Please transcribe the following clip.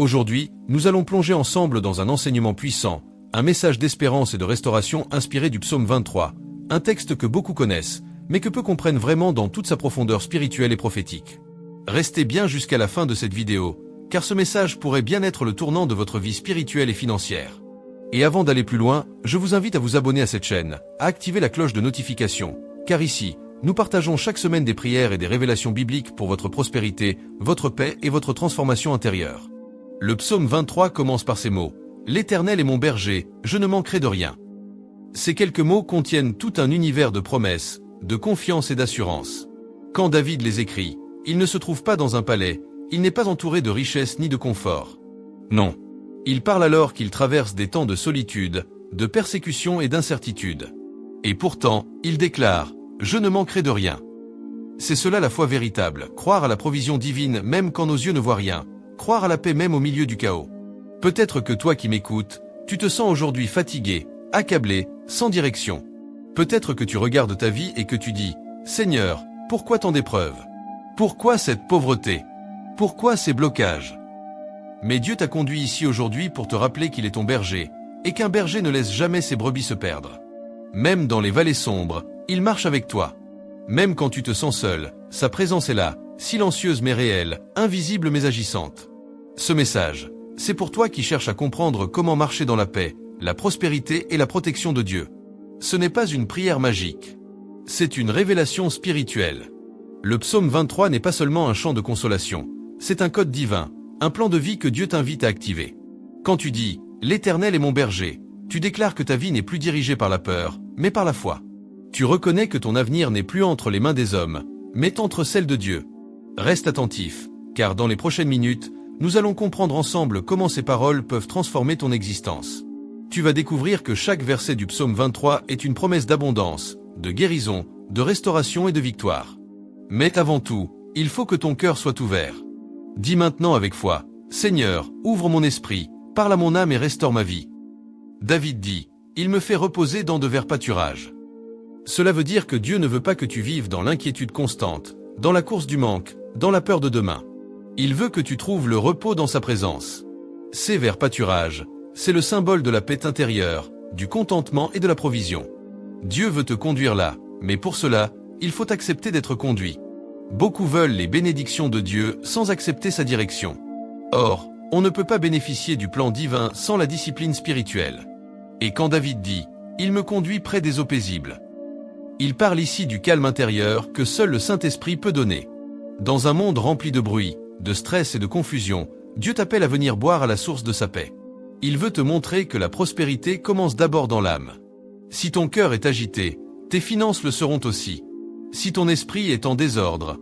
Aujourd'hui, nous allons plonger ensemble dans un enseignement puissant, un message d'espérance et de restauration inspiré du psaume 23, un texte que beaucoup connaissent, mais que peu comprennent vraiment dans toute sa profondeur spirituelle et prophétique. Restez bien jusqu'à la fin de cette vidéo, car ce message pourrait bien être le tournant de votre vie spirituelle et financière. Et avant d'aller plus loin, je vous invite à vous abonner à cette chaîne, à activer la cloche de notification, car ici, nous partageons chaque semaine des prières et des révélations bibliques pour votre prospérité, votre paix et votre transformation intérieure. Le psaume 23 commence par ces mots. « L'Éternel est mon berger, je ne manquerai de rien ». Ces quelques mots contiennent tout un univers de promesses, de confiance et d'assurance. Quand David les écrit, il ne se trouve pas dans un palais, il n'est pas entouré de richesses ni de confort. Non. Il parle alors qu'il traverse des temps de solitude, de persécution et d'incertitude. Et pourtant, il déclare « Je ne manquerai de rien ». C'est cela la foi véritable, croire à la provision divine même quand nos yeux ne voient rien, croire à la paix même au milieu du chaos. Peut-être que toi qui m'écoutes, tu te sens aujourd'hui fatigué, accablé, sans direction. Peut-être que tu regardes ta vie et que tu dis « Seigneur, pourquoi tant d'épreuves? Pourquoi cette pauvreté? Pourquoi ces blocages ?» Mais Dieu t'a conduit ici aujourd'hui pour te rappeler qu'il est ton berger, et qu'un berger ne laisse jamais ses brebis se perdre. Même dans les vallées sombres, il marche avec toi. Même quand tu te sens seul, sa présence est là, silencieuse mais réelle, invisible mais agissante. Ce message, c'est pour toi qui cherches à comprendre comment marcher dans la paix, la prospérité et la protection de Dieu. Ce n'est pas une prière magique. C'est une révélation spirituelle. Le psaume 23 n'est pas seulement un chant de consolation, c'est un code divin, un plan de vie que Dieu t'invite à activer. Quand tu dis « L'Éternel est mon berger », tu déclares que ta vie n'est plus dirigée par la peur, mais par la foi. Tu reconnais que ton avenir n'est plus entre les mains des hommes, mais entre celles de Dieu. Reste attentif, car dans les prochaines minutes, nous allons comprendre ensemble comment ces paroles peuvent transformer ton existence. Tu vas découvrir que chaque verset du psaume 23 est une promesse d'abondance, de guérison, de restauration et de victoire. Mais avant tout, il faut que ton cœur soit ouvert. Dis maintenant avec foi, « Seigneur, ouvre mon esprit, parle à mon âme et restaure ma vie. » David dit, « Il me fait reposer dans de verts pâturages. » Cela veut dire que Dieu ne veut pas que tu vives dans l'inquiétude constante, dans la course du manque, dans la peur de demain. Il veut que tu trouves le repos dans sa présence. Ces verts pâturages, c'est le symbole de la paix intérieure, du contentement et de la provision. Dieu veut te conduire là, mais pour cela, il faut accepter d'être conduit. Beaucoup veulent les bénédictions de Dieu sans accepter sa direction. Or, on ne peut pas bénéficier du plan divin sans la discipline spirituelle. Et quand David dit « Il me conduit près des eaux paisibles », il parle ici du calme intérieur que seul le Saint-Esprit peut donner. Dans un monde rempli de bruit, de stress et de confusion, Dieu t'appelle à venir boire à la source de sa paix. Il veut te montrer que la prospérité commence d'abord dans l'âme. Si ton cœur est agité, tes finances le seront aussi. Si ton esprit est en désordre,